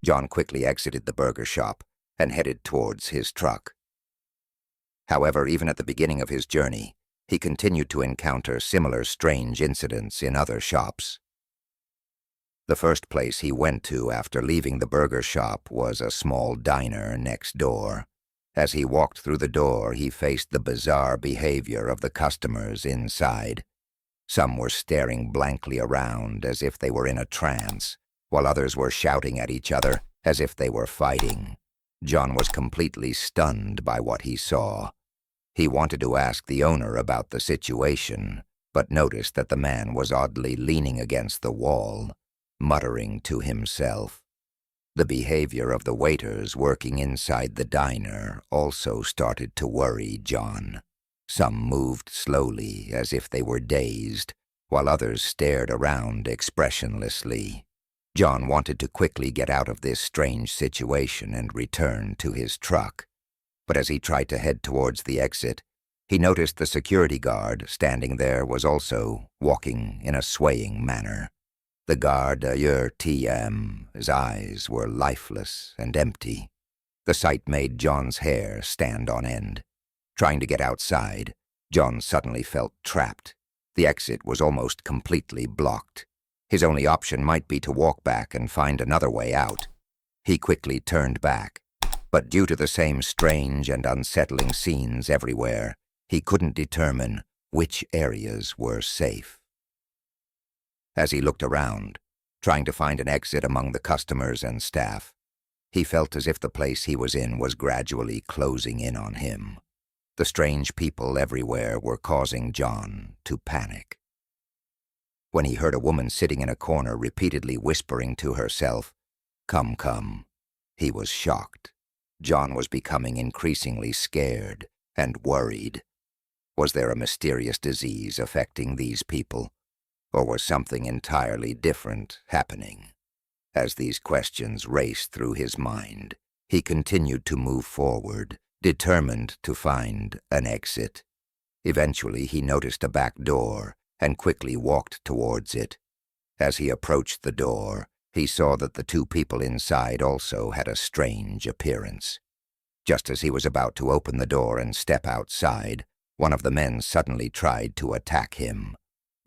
John quickly exited the burger shop and headed towards his truck. However, even at the beginning of his journey, he continued to encounter similar strange incidents in other shops. The first place he went to after leaving the burger shop was a small diner next door. As he walked through the door, he faced the bizarre behavior of the customers inside. Some were staring blankly around as if they were in a trance, while others were shouting at each other as if they were fighting. John was completely stunned by what he saw. He wanted to ask the owner about the situation, but noticed that the man was oddly leaning against the wall, muttering to himself. The behavior of the waiters working inside the diner also started to worry John. Some moved slowly as if they were dazed, while others stared around expressionlessly. John wanted to quickly get out of this strange situation and return to his truck. But as he tried to head towards the exit, he noticed the security guard standing there was also walking in a swaying manner. The guard TM's eyes were lifeless and empty. The sight made John's hair stand on end. Trying to get outside, John suddenly felt trapped. The exit was almost completely blocked. His only option might be to walk back and find another way out. He quickly turned back, but due to the same strange and unsettling scenes everywhere, he couldn't determine which areas were safe. As he looked around, trying to find an exit among the customers and staff, he felt as if the place he was in was gradually closing in on him. The strange people everywhere were causing John to panic. When he heard a woman sitting in a corner repeatedly whispering to herself, "Come, come," he was shocked. John was becoming increasingly scared and worried. Was there a mysterious disease affecting these people, or was something entirely different happening? As these questions raced through his mind, he continued to move forward, determined to find an exit. Eventually, he noticed a back door and quickly walked towards it. As he approached the door, he saw that the two people inside also had a strange appearance. Just as he was about to open the door and step outside, one of the men suddenly tried to attack him.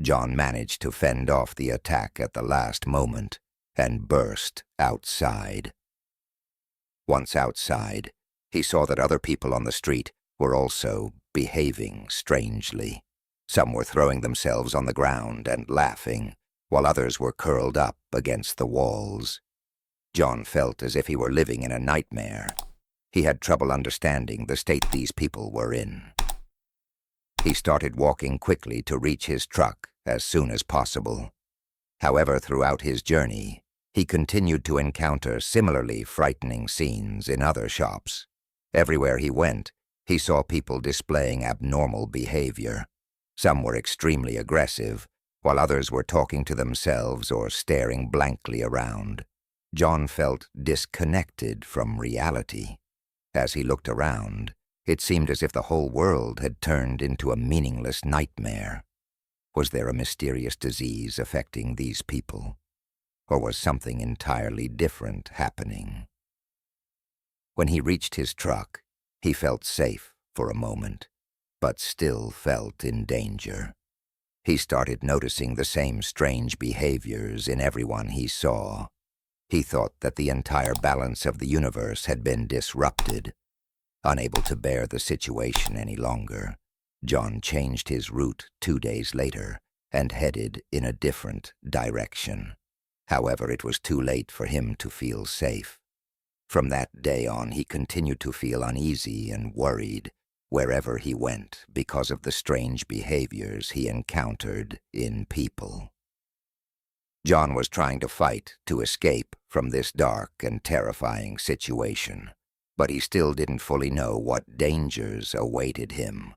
John managed to fend off the attack at the last moment and burst outside. Once outside, he saw that other people on the street were also behaving strangely. Some were throwing themselves on the ground and laughing, while others were curled up against the walls. John felt as if he were living in a nightmare. He had trouble understanding the state these people were in. He started walking quickly to reach his truck as soon as possible. However, throughout his journey, he continued to encounter similarly frightening scenes in other shops. Everywhere he went, he saw people displaying abnormal behavior. Some were extremely aggressive, while others were talking to themselves or staring blankly around. John felt disconnected from reality. As he looked around, it seemed as if the whole world had turned into a meaningless nightmare. Was there a mysterious disease affecting these people? Or was something entirely different happening? When he reached his truck, he felt safe for a moment, but still felt in danger. He started noticing the same strange behaviors in everyone he saw. He thought that the entire balance of the universe had been disrupted. Unable to bear the situation any longer, John changed his route 2 days later and headed in a different direction. However, it was too late for him to feel safe. From that day on, he continued to feel uneasy and worried wherever he went because of the strange behaviors he encountered in people. John was trying to fight to escape from this dark and terrifying situation, but he still didn't fully know what dangers awaited him.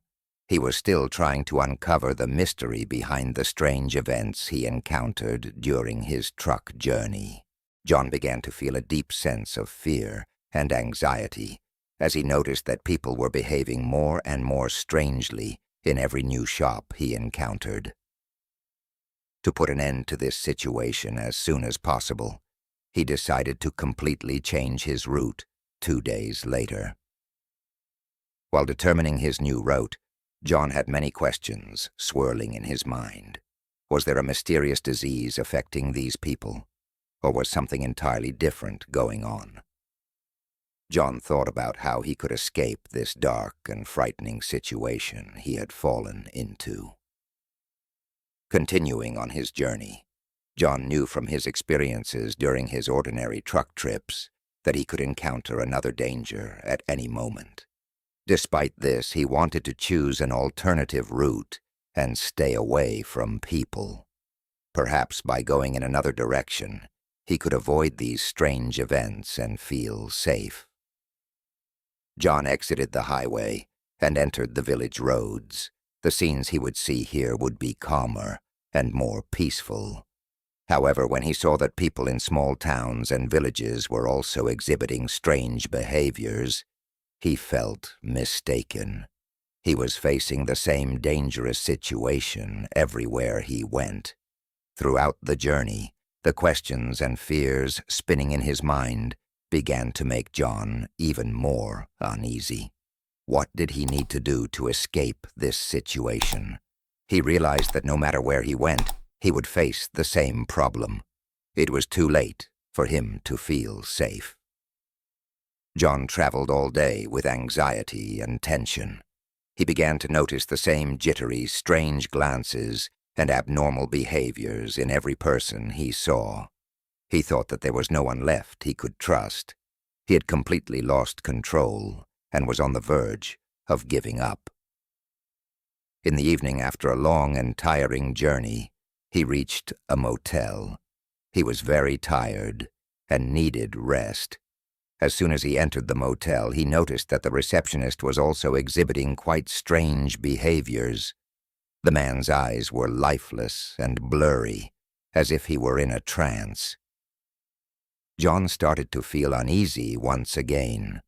He was still trying to uncover the mystery behind the strange events he encountered during his truck journey. John began to feel a deep sense of fear and anxiety as he noticed that people were behaving more and more strangely in every new shop he encountered. To put an end to this situation as soon as possible, he decided to completely change his route 2 days later. While determining his new route, John had many questions swirling in his mind. Was there a mysterious disease affecting these people, or was something entirely different going on? John thought about how he could escape this dark and frightening situation he had fallen into. Continuing on his journey, John knew from his experiences during his ordinary truck trips that he could encounter another danger at any moment. Despite this, he wanted to choose an alternative route and stay away from people. Perhaps by going in another direction, he could avoid these strange events and feel safe. John exited the highway and entered the village roads. The scenes he would see here would be calmer and more peaceful. However, when he saw that people in small towns and villages were also exhibiting strange behaviors, he felt mistaken. He was facing the same dangerous situation everywhere he went. Throughout the journey, the questions and fears spinning in his mind began to make John even more uneasy. What did he need to do to escape this situation? He realized that no matter where he went, he would face the same problem. It was too late for him to feel safe. John traveled all day with anxiety and tension. He began to notice the same jittery, strange glances and abnormal behaviors in every person he saw. He thought that there was no one left he could trust. He had completely lost control and was on the verge of giving up. In the evening, after a long and tiring journey, he reached a motel. He was very tired and needed rest. As soon as he entered the motel, he noticed that the receptionist was also exhibiting quite strange behaviors. The man's eyes were lifeless and blurry, as if he were in a trance. John started to feel uneasy once again.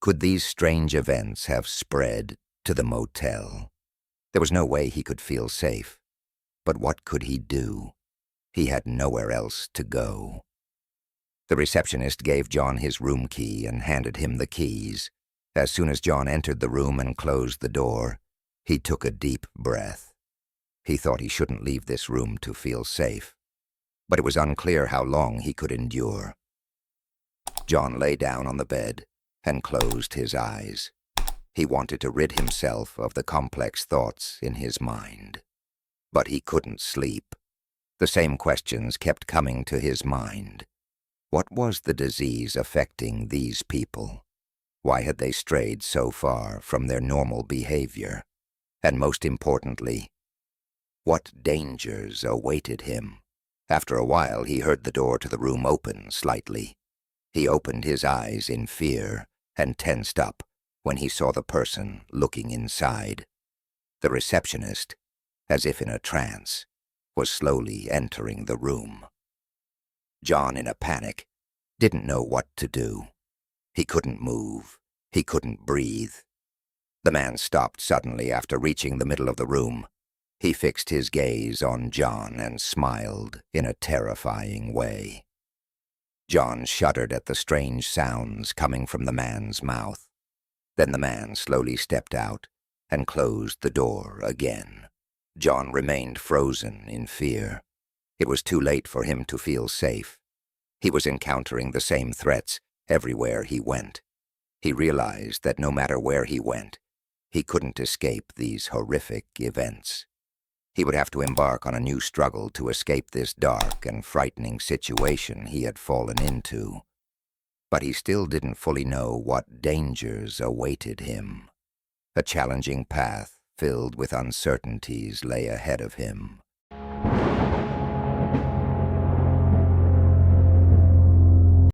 Could these strange events have spread to the motel? There was no way he could feel safe. But what could he do? He had nowhere else to go. The receptionist gave John his room key and handed him the keys. As soon as John entered the room and closed the door, he took a deep breath. He thought he shouldn't leave this room to feel safe, but it was unclear how long he could endure. John lay down on the bed and closed his eyes. He wanted to rid himself of the complex thoughts in his mind. But he couldn't sleep. The same questions kept coming to his mind. What was the disease affecting these people? Why had they strayed so far from their normal behavior? And most importantly, what dangers awaited him? After a while, he heard the door to the room open slightly. He opened his eyes in fear and tensed up when he saw the person looking inside. The receptionist, as if in a trance, was slowly entering the room. John, in a panic, didn't know what to do. He couldn't move. He couldn't breathe. The man stopped suddenly after reaching the middle of the room. He fixed his gaze on John and smiled in a terrifying way. John shuddered at the strange sounds coming from the man's mouth. Then the man slowly stepped out and closed the door again. John remained frozen in fear. It was too late for him to feel safe. He was encountering the same threats everywhere he went. He realized that no matter where he went, he couldn't escape these horrific events. He would have to embark on a new struggle to escape this dark and frightening situation he had fallen into. But he still didn't fully know what dangers awaited him. A challenging path filled with uncertainties lay ahead of him.